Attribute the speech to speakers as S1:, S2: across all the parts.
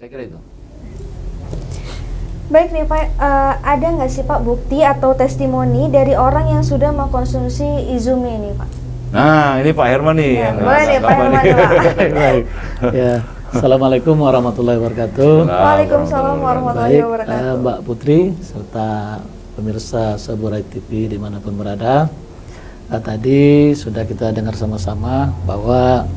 S1: Saya kira itu.
S2: Baik nih Pak, ada nggak sih Pak bukti atau testimoni dari orang yang sudah mengkonsumsi Izumi ini Pak?
S1: Nah, ini Pak Herman nih.
S2: Ya,
S1: yang
S2: boleh nih Pak Herman
S1: nih.
S2: Pak.
S3: Baik. Ya, Assalamualaikum warahmatullahi wabarakatuh.
S2: Waalaikumsalam warahmatullahi
S3: Baik,
S2: wabarakatuh.
S3: Mbak Putri serta pemirsa Saburai TV dimanapun berada. Tadi sudah kita dengar sama-sama bahwa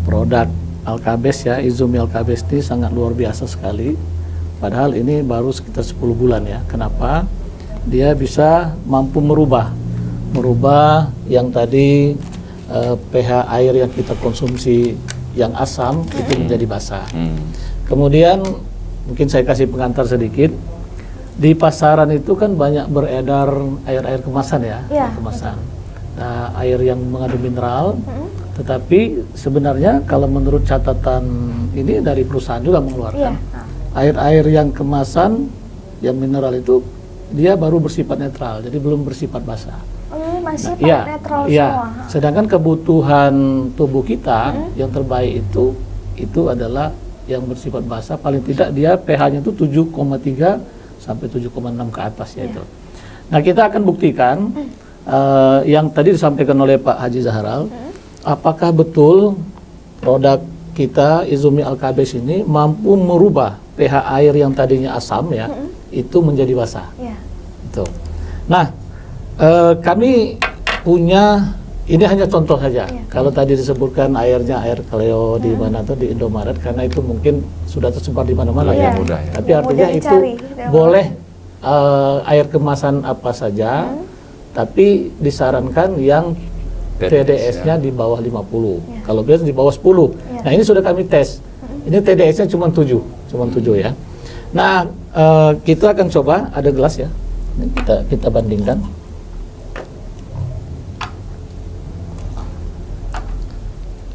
S3: produk Alkabes ya, Izumi Alkabes ini sangat luar biasa sekali. Padahal ini baru sekitar 10 bulan ya. Kenapa? Dia bisa mampu merubah yang tadi pH air yang kita konsumsi yang asam itu menjadi basah. Kemudian mungkin saya kasih pengantar sedikit. Di pasaran itu kan banyak beredar air-air kemasan ya,
S2: Ya,
S3: kemasan. Nah, air yang mengandung mineral. Tetapi sebenarnya kalau menurut catatan ini dari perusahaan juga mengeluarkan air-air yang kemasan yang mineral itu dia baru bersifat netral, jadi belum bersifat basah.
S2: Oh, ini masih netral
S3: iya.
S2: semua.
S3: Sedangkan kebutuhan tubuh kita yang terbaik itu adalah yang bersifat basah, paling tidak dia pH-nya itu 7,3 sampai 7,6 ke atas ya itu. Nah, kita akan buktikan yang tadi disampaikan oleh Pak Haji Zahral, apakah betul produk kita Izumi Alkabes ini mampu merubah pH air yang tadinya asam ya, itu menjadi basah. Itu. Nah, kami punya, ini hanya contoh saja. Kalau tadi disebutkan airnya air Kaleo di mana tuh di Indomaret, karena itu mungkin sudah tersebar di mana-mana ya.
S1: Mudah ya.
S3: Tapi artinya itu boleh air kemasan apa saja, tapi disarankan yang TDS-nya di bawah 50. Kalau biasa di bawah 10. Nah, ini sudah kami tes. Ini TDS-nya cuma 7 ya. Nah, kita akan coba, ada gelas ya. Ini kita bandingkan.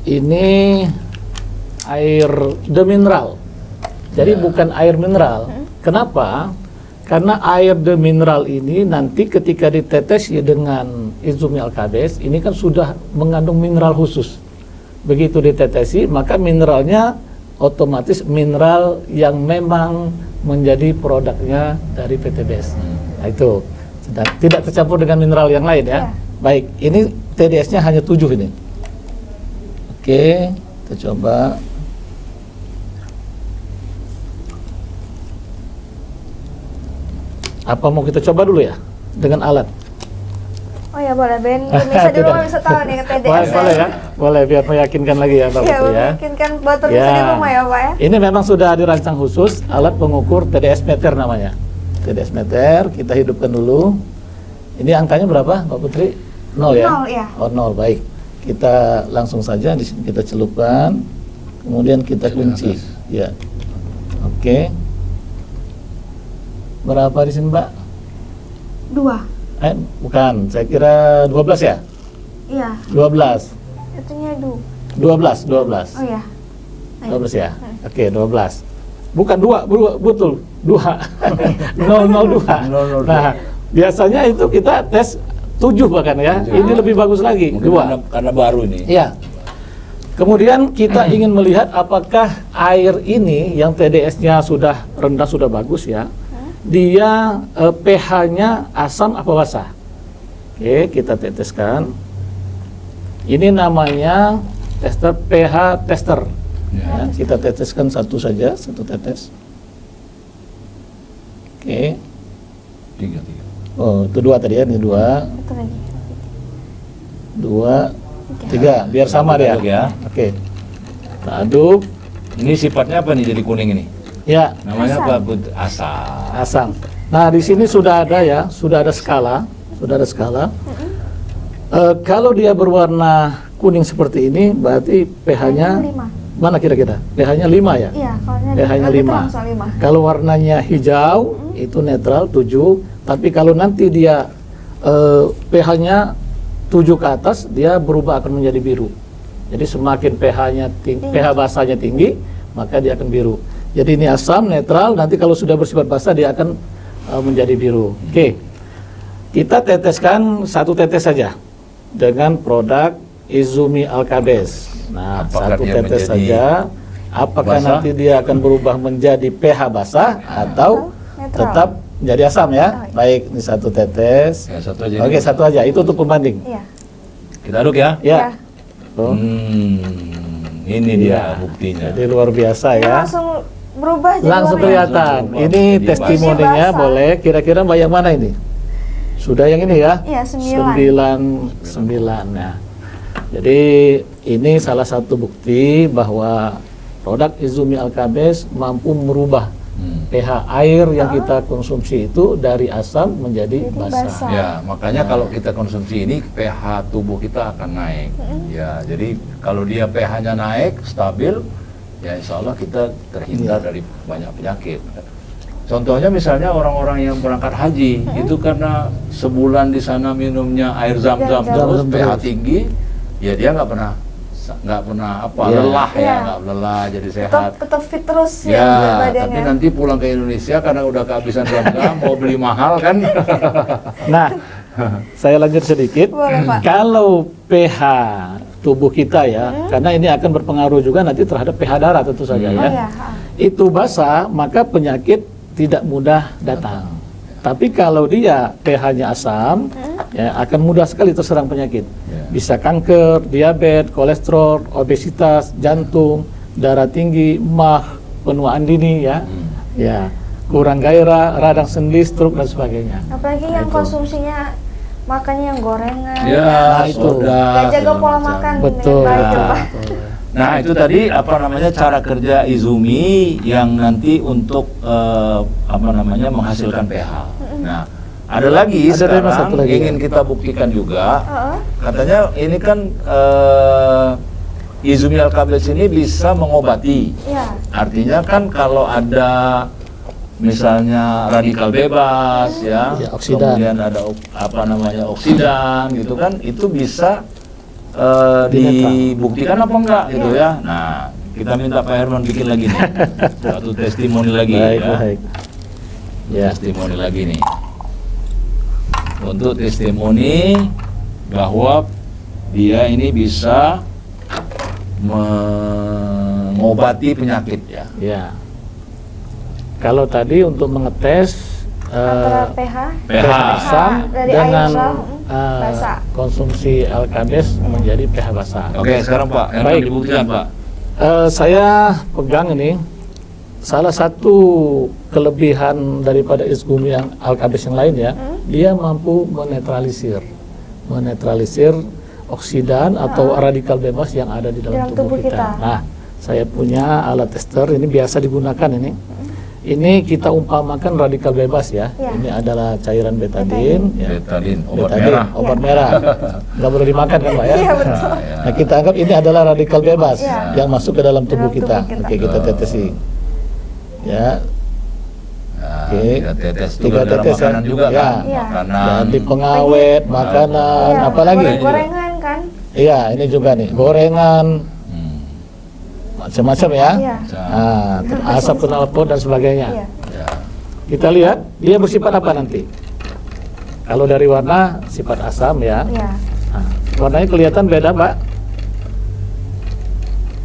S3: Ini air demineral. Jadi bukan air mineral. Kenapa? Karena air demineral ini nanti ketika ditetes ya dengan Izumi Alkabes, ini kan sudah mengandung mineral khusus. Begitu ditetesi, maka mineralnya otomatis mineral yang memang menjadi produknya dari PTBS. Nah, itu tidak tercampur dengan mineral yang lain ya. Baik, ini TDS-nya hanya 7 ini. Oke, kita coba. Apa mau kita coba dulu ya dengan alat?
S2: Oh ya boleh, Ben bisa dulu bisa tahu nih TDS.
S3: Boleh ya, boleh biar meyakinkan lagi ya Pak Putri ya.
S2: Meyakinkan buat pemirsa di rumah ya Pak ya.
S3: Ini memang sudah dirancang khusus alat pengukur TDS meter namanya. TDS meter kita hidupkan dulu. Ini angkanya berapa Pak Putri? 0 ya?
S2: 0 ya.
S3: Oh 0, baik. Kita langsung saja di sini kita celupkan, kemudian kita kunci. Ya. Oke. Berapa di sini Mbak?
S2: 2.
S3: Bukan, saya kira 12 ya?
S2: Iya.
S3: 12.
S2: Itunya
S3: 12.
S2: Oh ya.
S3: 12 ya? Oke, 12. Bukan 2, betul. 2. 002. Nah, biasanya itu kita tes 7 bahkan ya. Ini lebih bagus lagi, 2.
S1: Karena baru ini.
S3: Iya. Kemudian kita ingin melihat apakah air ini yang TDS-nya sudah rendah, sudah bagus ya. Dia pH-nya asam apa basah. Oke, kita teteskan. Ini namanya tester pH tester. Ya, kita teteskan satu saja, satu tetes. Oke.
S1: 3.
S3: Oh, itu 2 tadi ya, ini 2.
S2: Itu lagi.
S3: 2, 3, biar sama dia.
S1: Ya.
S3: Oke. Kita aduk.
S1: Ini sifatnya apa nih jadi kuning ini?
S3: Ya,
S1: Namanya apa? Asam.
S3: asam. Nah, di sini sudah ada ya, sudah ada skala. Kalau dia berwarna kuning seperti ini, berarti pH-nya
S2: 5.
S3: mana kira-kira? pH-nya 5 ya?
S2: Iya,
S3: pH-nya 5. Kalau warnanya hijau, itu netral 7. Tapi kalau nanti dia pH-nya 7 ke atas, dia berubah akan menjadi biru. Jadi semakin pH-nya pH basahnya tinggi, maka dia akan biru. Jadi ini asam, netral, nanti kalau sudah bersifat basah dia akan menjadi biru. Oke, kita teteskan 1 tetes saja dengan produk Izumi Alkabes. Nah,
S1: Apakah
S3: 1
S1: dia
S3: tetes
S1: menjadi
S3: saja. apakah
S1: Basah.
S3: nanti dia akan berubah menjadi pH basah atau
S2: netral.
S3: tetap jadi asam ya.
S2: Oh, iya.
S3: Baik, ini 1 tetes.
S1: Ya, satu aja.
S3: Oke,
S1: ini.
S3: 1 aja. Itu untuk pembanding.
S2: Iya.
S1: Kita aduk ya.
S3: Ya.
S2: Iya.
S3: Tuh.
S1: Ini dia buktinya.
S3: Jadi luar biasa
S2: Ini
S3: ya.
S2: langsung berubah jadi
S3: Langsung
S2: warna yang-
S3: kelihatan.
S1: Langsung
S3: Ini
S1: berubah.
S3: testimoninya
S2: Jadi basah.
S3: boleh. Kira-kira Mbak yang mana ini? Sudah yang ini ya?
S2: Iya, 9.
S3: 9. Nah, jadi ini salah satu bukti bahwa produk Izumi Alkabes mampu merubah pH air yang kita konsumsi itu dari asam menjadi
S2: Jadi
S3: basah.
S2: basah.
S1: Ya, makanya kalau kita konsumsi ini pH tubuh kita akan naik. Ya, jadi kalau dia pH-nya naik stabil, ya insya Allah kita terhindar dari banyak penyakit. Contohnya misalnya orang-orang yang berangkat haji, itu karena sebulan di sana minumnya air zam-zam
S2: Zam-zam
S1: terus, pH
S3: terus.
S1: tinggi, ya dia nggak pernah apa
S3: Iya.
S1: lelah ya,
S2: Iya.
S1: nggak lelah, jadi sehat.
S2: Tetap fit terus
S1: Ya,
S2: ya badannya.
S1: tapi nanti pulang ke Indonesia karena udah kehabisan zam-zam, mau beli mahal kan?
S3: Nah, saya lanjut sedikit.
S2: Boleh, Pak.
S3: Kalau pH tubuh kita ya, karena ini akan berpengaruh juga nanti terhadap pH darah tentu saja
S2: Oh
S3: ya.
S2: iya.
S3: Itu basah, maka penyakit tidak mudah datang. Tapi kalau dia pH-nya asam, ya akan mudah sekali terserang penyakit.
S1: Ya.
S3: Bisa kanker, diabetes, kolesterol, obesitas, jantung, darah tinggi, MAH, penuaan dini ya. Ya, kurang gairah, radang sendi, stroke dan sebagainya.
S2: Apalagi
S3: Nah,
S2: yang
S3: itu.
S2: konsumsinya makannya yang gorengan.
S1: Ya,
S3: Nah, itu.
S1: soda,
S2: Nggak jaga
S1: segala
S2: pola
S1: macam.
S2: makan
S3: Betul.
S2: dengan baik ya,
S3: Nah,
S2: Pak.
S3: betul.
S1: Nah itu tadi apa namanya cara kerja Izumi yang nanti untuk menghasilkan pH. Nah ada lagi
S3: Ada
S1: sekarang
S3: satu lagi,
S1: ingin
S3: ya.
S1: kita buktikan juga.
S2: Heeh.
S1: Katanya ini kan Izumi Alkabes ini bisa mengobati.
S2: Iya.
S1: Artinya kan kalau ada misalnya radikal bebas ya,
S3: Ya, oksidan.
S1: kemudian ada oksidan gitu kan, itu bisa
S3: Dinetral.
S1: dibuktikan apa enggak gitu ya. Nah, kita minta Pak Herman bikin lagi nih. Satu testimoni lagi
S3: Baik,
S1: ya.
S3: baik. Ya.
S1: Testimoni lagi nih. Untuk testimoni bahwa dia ini bisa mengobati penyakit ya.
S3: Ya. Kalau tadi untuk mengetes
S2: Antara pH
S1: pH.
S3: asam
S2: dari
S3: dengan
S2: air zam,
S3: eh,
S2: basah.
S3: konsumsi Alkabes menjadi pH basah.
S1: Oke, sekarang Pak Herman
S3: Baik.
S1: dibuktikan Pak.
S3: Saya pegang ini salah satu kelebihan daripada Izumi yang Alkabes yang lain ya, dia mampu menetralisir oksidan atau radikal bebas yang ada di dalam tubuh kita. Nah, saya punya alat tester ini biasa digunakan ini. Ini kita umpamakan radikal bebas ya.
S2: Ya.
S3: Ini adalah cairan betadin. Ya.
S1: Betadin, obat
S3: Betadin,
S1: merah.
S3: obat merah. Nggak boleh dimakan kan Pak ya?
S2: Iya, betul.
S1: Ya.
S3: Nah, kita anggap ini adalah radikal bebas
S2: Ya.
S3: yang masuk ke dalam tubuh
S2: Dalam
S3: kita.
S2: tubuh kita.
S3: Oke, kita tetesi. Ya,
S1: Nah,
S3: Oke.
S1: tiga tetes
S3: Tiga
S1: juga dalam
S3: tetes ya.
S1: makanan juga
S3: Ya.
S1: kan,
S2: Iya.
S1: makanan.
S3: jadi pengawet, makanan,
S2: Iya,
S3: apalagi?
S2: gorengan kan?
S3: Iya, ini juga nih, gorengan,
S1: Hmm.
S3: macam-macam ya.
S2: Iya.
S3: Nah, terus asap knalpot dan sebagainya.
S2: Iya.
S1: Ya.
S3: Kita lihat dia bersifat apa nanti. Kalau dari warna sifat asam ya.
S2: Iya.
S3: Nah, warnanya kelihatan beda, Pak.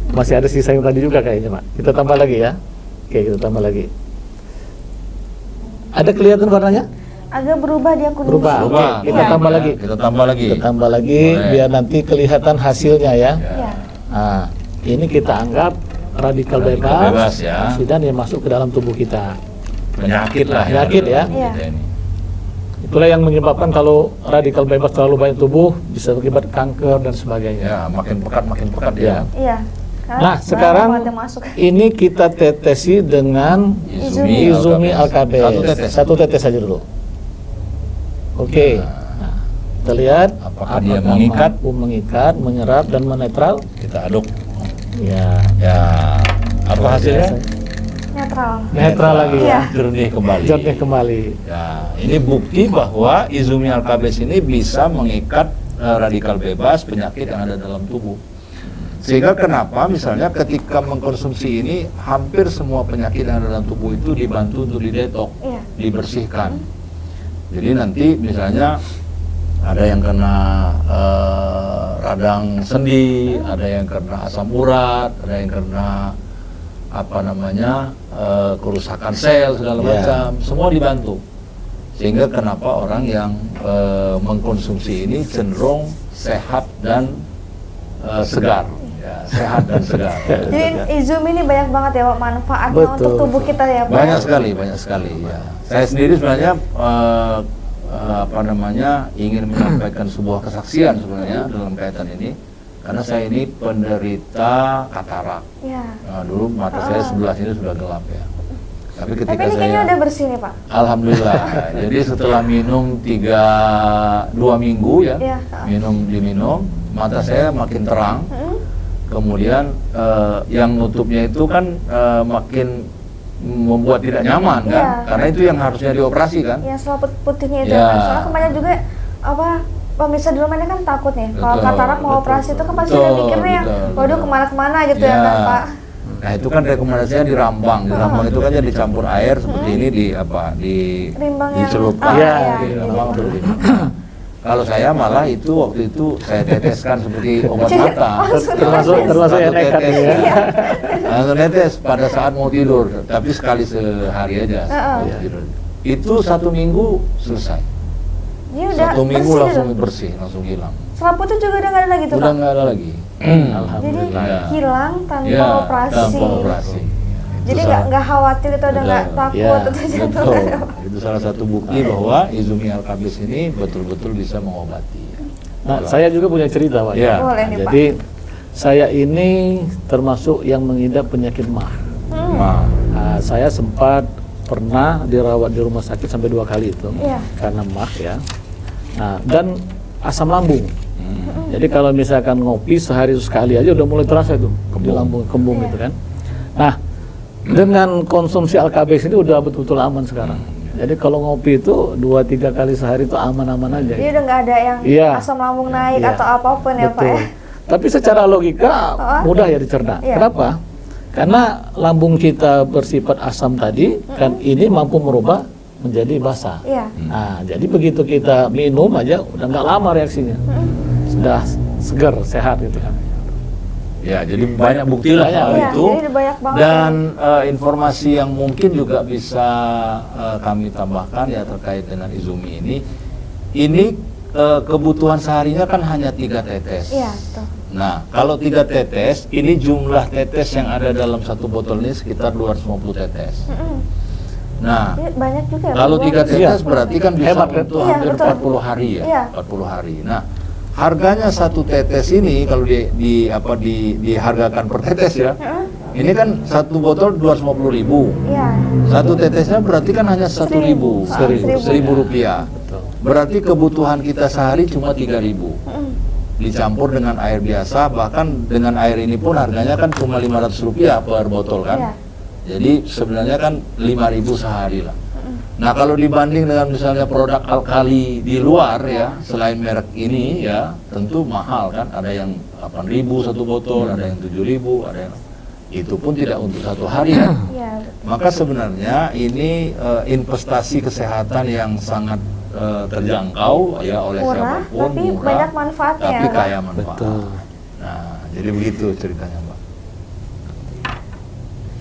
S3: Masih ada sisa yang tadi juga kayaknya, Pak. Kita tambah lagi ya. Oke, kita tambah lagi. Ada kelihatan warnanya?
S2: Agak berubah dia kuning.
S3: Berubah.
S2: sedikit.
S1: Berubah.
S3: Oke, kita
S2: Iya.
S3: tambah lagi.
S1: Kita tambah lagi.
S3: Kita tambah lagi
S1: Boleh.
S3: biar nanti kelihatan hasilnya ya.
S2: Iya.
S3: Nah, ini kita anggap radikal
S1: Radikal
S3: bebas,
S1: bebas ya.
S3: oksidan yang masuk ke dalam tubuh kita.
S1: Penyakit lah.
S3: Penyakit ya.
S2: Iya.
S1: Kita ini.
S3: Itulah yang menyebabkan kalau radikal bebas terlalu banyak tubuh bisa berakibat kanker dan sebagainya.
S1: Ya, makin pekat
S3: Ya.
S1: ya.
S2: Iya. Karena
S3: Nah,
S2: banyak
S3: sekarang
S2: banget yang masuk.
S3: ini kita tetesi dengan Izumi Alkabes. Satu tetes saja dulu. Oke. Nah, kita lihat
S1: Apakah dia mengikat?
S3: mampu mengikat, menyerap dan menetral.
S1: Kita aduk.
S3: Ya.
S1: Ya. Apa hasilnya?
S2: Netral.
S3: Netral lagi ya.
S2: Iya.
S1: Jernih kembali.
S3: Jernih kembali.
S1: Ya, ini bukti bahwa Izumi Alkabes ini bisa mengikat radikal bebas penyakit yang ada dalam tubuh. Sehingga kenapa misalnya ketika mengkonsumsi ini hampir semua penyakit yang ada dalam tubuh itu dibantu untuk didetok,
S2: Iya.
S1: dibersihkan. Jadi nanti misalnya ada yang kena radang sendi, ada yang kena asam urat, ada yang kena apa namanya kerusakan sel segala
S3: Ya.
S1: macam, semua dibantu. Sehingga kenapa orang yang mengkonsumsi ini cenderung sehat dan segar, ya, sehat dan segar.
S2: Jadi Izumi ini banyak banget ya Pak manfaatnya
S3: Betul.
S2: untuk tubuh kita ya Pak.
S1: Banyak sekali ya. Saya sendiri sebenarnya apa namanya ingin menyampaikan sebuah kesaksian sebenarnya dalam kaitan ini, karena saya ini penderita katarak.
S2: Ya.
S1: Nah, dulu mata saya sebelah sini sudah gelap ya. Tapi
S2: Tapi
S1: ketika
S2: ini kayaknya
S1: saya
S2: udah bersih nih Pak.
S1: Alhamdulillah. Jadi setelah minum 2 minggu ya,
S2: Iya.
S1: diminum, mata saya makin terang.
S2: Mm-mm.
S1: Kemudian yang nutupnya itu kan makin membuat tidak nyaman kan,
S2: Iya.
S1: karena itu yang harusnya dioperasi kan.
S2: Yang selaput putihnya itu
S1: Ya.
S2: kan. Soalnya kemarin juga apa pemirsa di rumah ini kan takut nih kalau
S1: Betul,
S2: katarak mau
S1: betul,
S2: operasi itu kan pasti
S1: betul,
S2: udah mikirnya
S1: betul,
S2: waduh
S1: betul.
S2: kemana-kemana gitu ya
S1: Ya.
S2: kan Pak.
S1: Nah itu kan rekomendasinya di rambang itu kan jadi dicampur air seperti ini di
S2: Rimbang yang-
S1: dicelupkan
S3: Iya,
S1: di
S3: iya.
S1: rambang terus ini. Kalau saya malah itu waktu itu saya teteskan seperti obat mata.
S3: termasuk yang nekat
S1: tetes,
S3: ya.
S1: Langsung netes pada saat mau tidur, tapi sekali sehari aja.
S2: Heeh.
S1: Mau tidur. Itu 1 minggu selesai.
S2: Dia udah
S1: 1 minggu
S2: bersih
S1: langsung
S2: gitu.
S1: bersih, langsung hilang.
S2: Selaputnya juga udah nggak ada lagi tuh
S1: Udah
S2: Pak.
S1: nggak ada lagi.
S2: Jadi
S3: Alhamdulillah.
S1: Ya.
S2: hilang tanpa
S1: Ya,
S2: operasi.
S1: tanpa operasi.
S2: Jadi
S1: Itu
S2: nggak khawatir itu udah nggak
S1: Betul.
S2: takut
S3: Ya,
S2: atau jantung.
S1: Betul. Itu salah satu bukti bahwa Izumi Al-Kabis ini betul-betul bisa mengobati.
S3: Nah, saya juga punya cerita Pak.
S1: Ya.
S2: Boleh nih Pak.
S3: Jadi saya ini termasuk yang mengidap penyakit MAH.
S1: Nah,
S3: Nah, saya sempat pernah dirawat di rumah sakit sampai 2 kali itu
S2: Iya.
S3: karena MAH ya. Nah, dan asam lambung. Jadi kalau misalkan ngopi sehari sekali aja udah mulai terasa itu di lambung, kembung
S2: Iya.
S3: gitu kan. Nah, dengan konsumsi Alkabis ini udah betul-betul aman sekarang. Jadi kalau ngopi itu 2-3 kali sehari itu aman-aman aja.
S2: Jadi udah nggak ada yang
S3: Iya.
S2: asam lambung naik
S3: Iya.
S2: atau apapun ya Pak ya.
S3: Tapi secara logika
S2: Oh.
S3: mudah ya dicerna.
S2: Iya.
S3: Kenapa? Karena lambung kita bersifat asam tadi kan ini mampu merubah menjadi basa.
S2: Iya.
S3: Nah, jadi begitu kita minum aja udah nggak lama reaksinya. Sudah segar, sehat gitu kan.
S1: ya jadi banyak bukti lah
S3: Banyak.
S1: soal
S2: Iya,
S1: itu.
S2: jadi banyak banget
S1: Dan informasi yang mungkin juga bisa kami tambahkan ya terkait dengan Izumi ini. Ini kebutuhan seharinya kan hanya 3 tetes.
S2: Iya, tuh.
S1: Nah, kalau 3 tetes, ini jumlah tetes yang ada dalam satu botol ini sekitar 250 tetes.
S2: Mm-mm.
S1: Nah,
S2: Jadi banyak juga ya.
S1: kalau 3 tetes
S3: Iya.
S1: berarti kan bisa
S3: Hebat, kan?
S1: untuk
S2: Iya,
S1: hampir
S2: betul.
S1: 40 hari ya,
S2: Iya.
S1: 40 hari. Nah, harganya 1 tetes ini kalau dihargakan per tetes ya, ini kan 1 botol 250.000.
S2: Iya.
S1: 1 tetesnya berarti kan hanya 1.000,
S2: Seribu.
S1: Rp1.000.
S3: Betul.
S1: Berarti kebutuhan kita sehari cuma 3.000. Dicampur dengan air biasa, bahkan dengan air ini pun harganya kan cuma Rp500 per botol kan.
S2: Iya.
S1: Jadi sebenarnya kan 5.000 sehari lah. Nah kalau dibanding dengan misalnya produk alkali di luar ya, selain merek ini ya, tentu mahal kan. Ada yang 8.000 satu botol, ada yang 7.000, ada yang itu pun tidak untuk 1 hari kan.
S2: Iya, betul.
S1: Maka sebenarnya ini investasi kesehatan yang sangat terjangkau ya oleh
S2: Murah,
S1: siapapun,
S2: tapi banyak manfaatnya
S1: tapi
S2: ya, Pak.
S1: kaya manfaat.
S3: Betul.
S1: Nah, jadi begitu ceritanya, Mbak.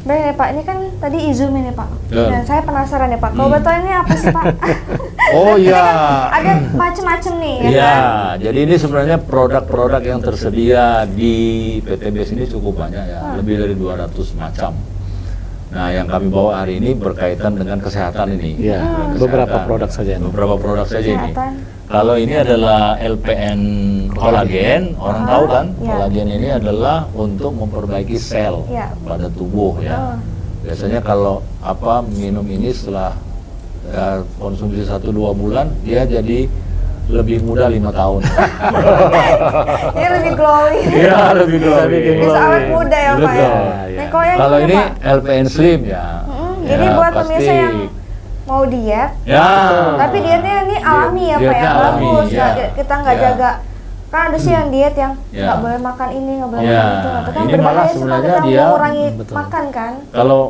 S2: Baik ya Pak, ini kan tadi Izumi nih Pak.
S1: Ya.
S2: Dan saya penasaran ya Pak, kalau botol ini apa sih Pak?
S1: Oh
S2: Ini
S1: ya.
S2: kan ada macem-macem nih ya
S1: Iya,
S2: kan?
S1: jadi ini sebenarnya produk-produk yang tersedia di PTBS ini cukup banyak ya, lebih dari 200 macam. Nah, yang kami bawa hari ini berkaitan dengan kesehatan ini.
S3: Iya,
S1: Kesehatan.
S3: beberapa produk saja ini.
S1: Beberapa produk saja ini.
S2: Kesehatan.
S1: Kalau ini adalah LPN kolagen, orang tahu kan?
S2: Iya.
S1: Kolagen ini adalah untuk memperbaiki sel
S2: Iya.
S1: pada tubuh ya.
S2: Oh.
S1: Biasanya kalau minum ini setelah konsumsi 1-2 bulan, dia jadi lebih muda 5 tahun.
S2: Ini lebih glowing.
S1: Iya, lebih glowing.
S2: Bisa awet muda ya Pak ya.
S1: Betul.
S3: Iya.
S2: Nah, kalau yang
S1: Kalau ini
S2: Pak,
S1: LPN Slim ya.
S2: jadi
S1: Ya,
S2: buat
S1: pasti.
S2: pemirsa yang mau diet,
S1: Ya.
S2: tapi dietnya ini alami ya Pak
S1: Dietnya
S2: ya,
S1: alami,
S2: bagus.
S1: ya.
S2: Kita nggak
S1: Ya.
S2: jaga. Kan ada sih yang diet yang
S1: Ya.
S2: nggak boleh makan ini, nggak boleh
S1: Ya.
S2: makan itu. Itu kan
S1: Ini
S2: berbahaya
S1: malah
S2: sama
S1: sebenarnya
S2: kita
S1: dia-
S2: mengurangi
S3: Betul.
S2: makan kan.
S1: Kalau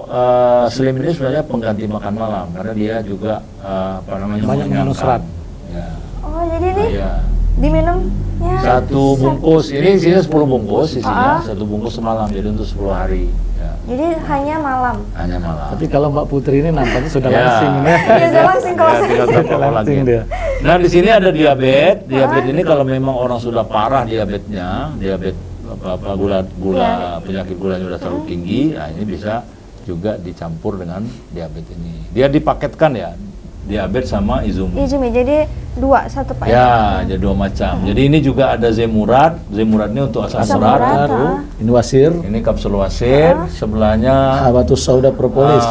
S1: Slim ini sebenarnya pengganti makan malam karena dia juga
S3: Banyak mengandung
S1: mengenyangkan.
S3: serat.
S1: Ya.
S2: Oh jadi ini
S1: Iya.
S2: diminum ya.
S1: Satu bungkus, ini isinya 10 bungkus isinya,
S2: Ah.
S1: satu bungkus semalam jadi untuk 10 hari. Ya.
S2: Jadi hanya malam.
S1: hanya malam.
S3: Tapi kalau Mbak Putri ini nampaknya sudah
S1: Ya.
S3: langsing ini.
S2: Iya, sudah langsing kalau saya.
S1: tinggal
S3: Sudah
S1: tambah lagi.
S3: langsing dia.
S1: Nah, di sini ada diabetes. Diabetes ini kalau memang orang sudah parah diabetesnya, diabetes gula penyakit gulanya sudah terlalu tinggi, nah ini bisa juga dicampur dengan diabetes ini. Dia dipaketkan ya, diabetes sama izumi.
S2: Izumi, jadi dua, satu Pak.
S1: Ya, jadi dua macam. Jadi ini juga ada zemurat. Zemurat ini untuk asam
S2: Asam
S1: urat.
S2: urat,
S3: Baru ini wasir,
S1: Ini kapsul wasir. Sebelahnya
S3: habatus sauda propolis.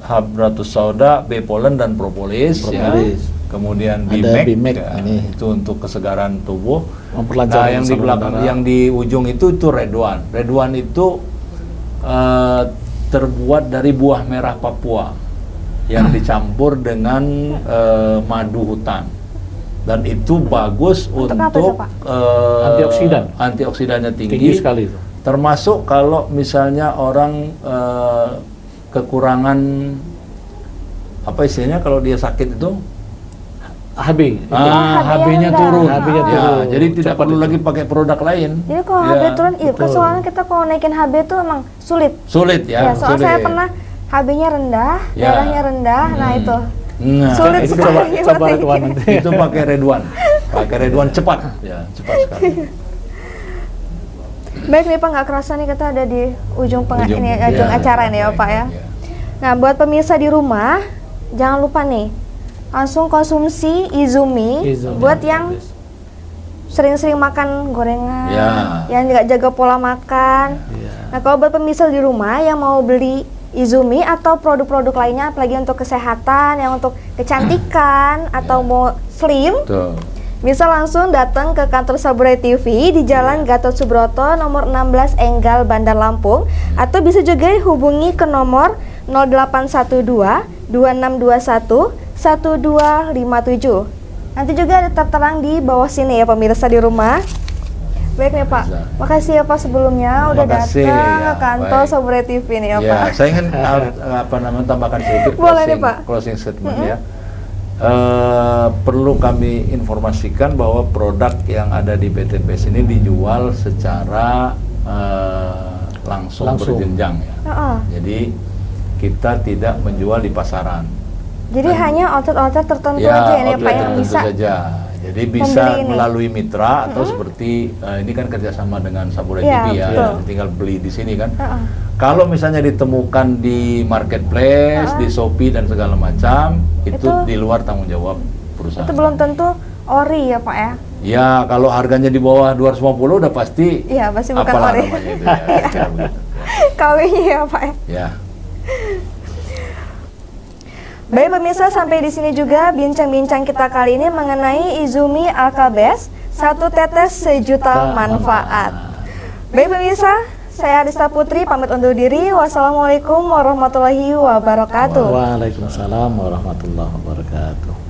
S1: habratus sauda, B-polen dan propolis. Ya.
S3: Propolis.
S1: Kemudian
S3: Ada
S1: bimek,
S3: bimek,
S1: ya,
S3: ini.
S1: itu untuk kesegaran tubuh.
S3: Memperlancar
S1: Nah, yang di
S3: saluran
S1: belakang,
S3: darah.
S1: yang di ujung itu redwan. Redwan itu terbuat dari buah merah Papua yang dicampur dengan madu hutan. Dan itu bagus
S2: Untuk apa itu,
S1: untuk
S2: Pak?
S3: Antioksidan.
S1: Antioksidannya
S3: Tinggi sekali itu.
S1: Termasuk kalau misalnya orang kekurangan apa istilahnya kalau dia sakit itu
S3: HB.
S1: HB-nya
S2: rendah.
S1: turun.
S3: HB-nya
S1: Ya,
S3: turun.
S1: jadi tidak
S3: Cepat
S1: perlu
S3: itu.
S1: lagi pakai produk lain.
S2: Jadi kalau
S1: Ya,
S2: HB turun, iya,
S3: betul.
S2: soalnya kita kalau naikin HB itu emang sulit.
S1: sulit ya.
S2: Ya, soalnya
S1: sulit.
S2: saya pernah HB-nya rendah,
S1: Ya.
S2: darahnya rendah, nah itu.
S1: Nah,
S2: Sulit
S3: itu
S2: sekali.
S3: coba
S2: berarti.
S3: Ridwan nanti.
S1: itu pakai Redwan. Pakai Redwan cepat. Ya, cepat sekali.
S2: Baik nih Pak, nggak kerasa nih kita ada di ujung
S1: Ujung,
S2: ujung
S1: ya,
S2: acara nih ya
S1: baik,
S2: Pak ya.
S1: ya.
S2: Nah, buat pemirsa di rumah, jangan lupa nih, langsung konsumsi Izumi,
S3: Izumi.
S2: buat yang sering-sering makan gorengan,
S1: Ya.
S2: yang nggak jaga pola makan.
S3: Iya.
S2: Nah, kalau buat pemirsa di rumah yang mau beli Izumi atau produk-produk lainnya, apalagi untuk kesehatan, yang untuk kecantikan atau mau slim,
S1: Tuh.
S2: bisa langsung datang ke kantor Saburai TV di Jalan Gatot Subroto nomor 16 Enggal, Bandar Lampung, atau bisa juga hubungi ke nomor 0812 2621 1257. Nanti juga ada tertera di bawah sini ya pemirsa di rumah. Baik nih Pak,
S1: Bisa.
S2: makasih ya Pak sebelumnya udah
S1: Makasih,
S2: datang
S1: ya,
S2: ke kantor
S1: baik.
S2: Saburai TV nih ya,
S1: Ya,
S2: Pak.
S1: saya ingin apa namanya tambahkan sedikit
S2: Boleh nih, Pak.
S1: closing statement ya. Perlu kami informasikan bahwa produk yang ada di BTPS ini dijual secara langsung berjenjang ya.
S2: Heeh.
S1: Jadi kita tidak menjual di pasaran.
S2: Jadi hanya outlet-outlet tertentu aja ya nih Pak
S1: outlet
S2: yang
S1: tertentu
S2: bisa.
S1: saja. Jadi bisa
S2: membeli ini.
S1: melalui mitra atau seperti ini kan kerjasama dengan Saburai
S2: Iya,
S1: TV ya,
S2: betul.
S1: tinggal beli di sini kan.
S2: Heeh.
S1: Kalau misalnya ditemukan di marketplace, di Shopee dan segala macam, itu di luar tanggung jawab perusahaan.
S2: Itu belum tentu ori ya Pak ya.
S1: Ya, kalau harganya di bawah 250 udah pasti.
S2: Iya, pasti bukan
S1: apalah
S2: ori.
S1: namanya itu ya. Ya, begitu.
S2: KW-nya ya Pak ya.
S1: Ya.
S2: Baik pemirsa, sampai di sini juga bincang-bincang kita kali ini mengenai Izumi Alkabes, satu tetes sejuta manfaat. Baik pemirsa, saya Arista Putri pamit undur diri. Wassalamualaikum warahmatullahi wabarakatuh.
S3: Waalaikumsalam warahmatullahi wabarakatuh.